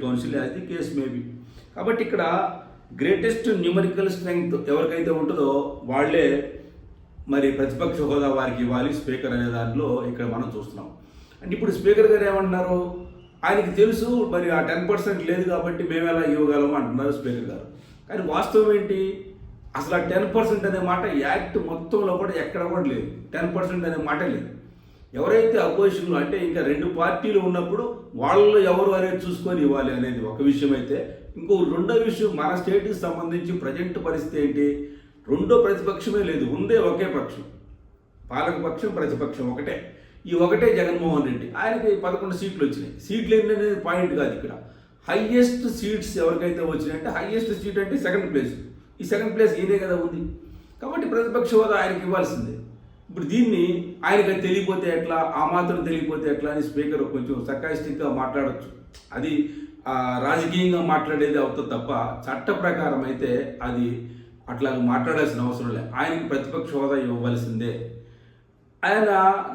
Council as the case maybe. కాబట్టి ఇక్కడ greatest numerical strength ఎవరికైతే ఉంటుందో వాళ్ళే మరి ప్రతిపక్ష హోదా వారికి ఇవ్వాలి స్పీకర్ అనే దాంట్లో ఇక్కడ మనం చూస్తున్నాం. అంటే ఇప్పుడు స్పీకర్ గారు ఏమంటున్నారు, ఆయనకి తెలుసు మరి ఆ 10% లేదు కాబట్టి మేము ఎలా ఇవ్వగలము అంటున్నారు స్పీకర్ గారు. కానీ వాస్తవం ఏంటి, అసలు ఆ 10% అనే మాట యాక్ట్ మొత్తంలో కూడా ఎక్కడ కూడా లేదు. 10% అనే మాట లేదు. ఎవరైతే అపోజిషన్లో అంటే ఇంకా రెండు పార్టీలు ఉన్నప్పుడు వాళ్ళు ఎవరు అనేది చూసుకొని ఇవ్వాలి అనేది ఒక విషయం అయితే, ఇంకో రెండో విషయం మన స్టేట్కి సంబంధించి ప్రజెంట్ పరిస్థితి ఏంటి, రెండో ప్రతిపక్షమే లేదు, ఉందే ఒకే పక్షం, పాలకపక్షం ప్రతిపక్షం ఒకటే. ఈ ఒకటే జగన్మోహన్ రెడ్డి, ఆయనకి 11 సీట్లు వచ్చినాయి. సీట్లు ఏంటనేది పాయింట్ కాదు ఇక్కడ. హైయెస్ట్ సీట్స్ ఎవరికైతే వచ్చినాయంటే హైయెస్ట్ సీట్ అంటే సెకండ్ ప్లేస్. ఈ సెకండ్ ప్లేస్ ఈయనే కదా ఉంది. కాబట్టి ప్రతిపక్ష హోదా ఆయనకి ఇవ్వాల్సిందే. ఇప్పుడు దీన్ని ఆయనకి తెలియపోతే ఎట్లా, ఆ మాత్రం తెలియపోతే ఎట్లా అని స్పీకర్ కొంచెం సర్కాస్టిక్గా మాట్లాడచ్చు. అది రాజకీయంగా మాట్లాడేది అవుతుంది తప్ప చట్ట ప్రకారం అయితే అది అట్లా మాట్లాడాల్సిన అవసరం లేదు. ఆయనకి ప్రతిపక్ష హోదా ఇవ్వవలసిందే. ఆయన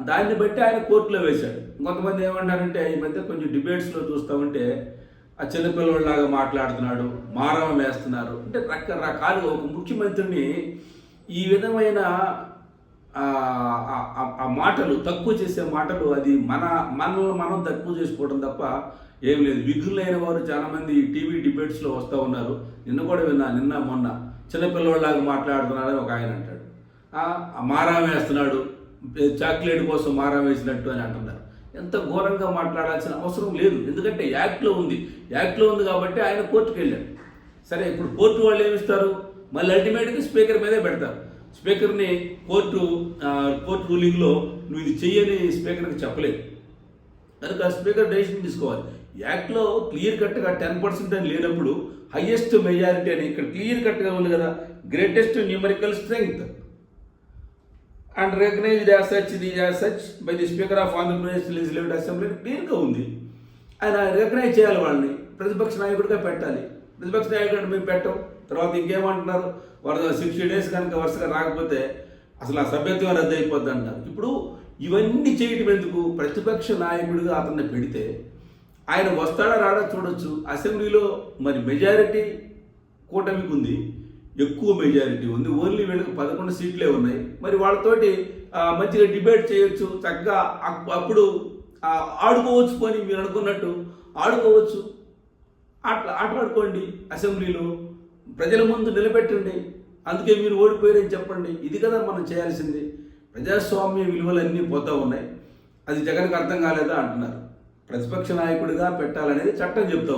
దాన్ని బట్టి ఆయన కోర్టులో వేశాడు. కొంతమంది ఏమంటారంటే ఈ మధ్య కొంచెం డిబేట్స్లో చూస్తూ ఉంటే ఆ చిన్నపిల్లలాగా మాట్లాడుతున్నాడు, మారం వేస్తున్నారు అంటే రకరకాలుగా ఒక ముఖ్యమంత్రిని ఈ విధమైన ఆ మాటలు, తక్కువ చేసే మాటలు, అది మనల్ని మనం తక్కువ చేసుకోవడం తప్ప ఏం లేదు. విఘ్నులైన వారు చాలామంది టీవీ డిబేట్స్లో వస్తూ ఉన్నారు. నిన్న కూడా విన్నా, నిన్న మొన్న చిన్నపిల్లలాగా మాట్లాడుతున్నాడని ఒక ఆయన అంటాడు, మారం వేస్తున్నాడు, చాక్లెట్ కోసం మారం వేసినట్టు అని అంటున్నారు. ఎంత ఘోరంగా మాట్లాడాల్సిన అవసరం లేదు. ఎందుకంటే యాక్ట్లో ఉంది. యాక్ట్లో ఉంది కాబట్టి ఆయన కోర్టుకు వెళ్ళాడు. సరే, ఇప్పుడు కోర్టు వాళ్ళు ఏమిస్తారు, మళ్ళీ అల్టిమేట్గా స్పీకర్ మీదే పెడతారు. స్పీకర్ని కోర్టు రూలింగ్లో నువ్వు ఇది చెయ్యని స్పీకర్కి చెప్పలేదు. కనుక స్పీకర్ డెసిషన్ తీసుకోవాలి. యాక్ట్లో క్లియర్ కట్గా 10% అని లేనప్పుడు హైయెస్ట్ మెజారిటీ అని ఇక్కడ క్లియర్ కట్గా ఉంది కదా, greatest numerical strength and recognised as such by the speaker of Andhra Pradesh legislative assembly క్లియర్గా ఉంది. ఆయన రికగ్నైజ్ చేయాలి, వాళ్ళని ప్రతిపక్ష నాయకుడిగా పెట్టాలి. ప్రతిపక్ష నాయకుడు మేము పెట్టాం. తర్వాత ఇంకేమంటున్నారు, 60 days కనుక వరుసగా రాకపోతే అసలు ఆ సభ్యత్వం రద్దు అయిపోద్ది అంటారు. ఇప్పుడు ఇవన్నీ చేయటం ఎందుకు, ప్రతిపక్ష నాయకుడిగా అతన్ని పెడితే ఆయన వస్తాడా రాడా చూడొచ్చు. అసెంబ్లీలో మరి మెజారిటీ కూటమికి ఉంది, ఎక్కువ మెజారిటీ ఉంది. ఓన్లీ వీళ్ళకి 11 సీట్లే ఉన్నాయి. మరి వాళ్ళతోటి మంచిగా డిబేట్ చేయొచ్చు, చక్కగా అప్పుడు ఆడుకోవచ్చు. పోనీ మీరు అనుకున్నట్టు ఆడుకోవచ్చు, ఆటలాడుకోండి అసెంబ్లీలో, ప్రజల ముందు నిలబెట్టండి. అందుకే మీరు ఓడిపోయారని చెప్పండి. ఇది కదా మనం చేయాల్సింది. ప్రజాస్వామ్య విలువలన్నీ పోతూ ఉన్నాయి. అది జగన్కి అర్థం కాలేదా అంటున్నారు. ప్రతిపక్ష నాయకుడిగా పెట్టాలనేది చట్టం చెప్తా ఉంది.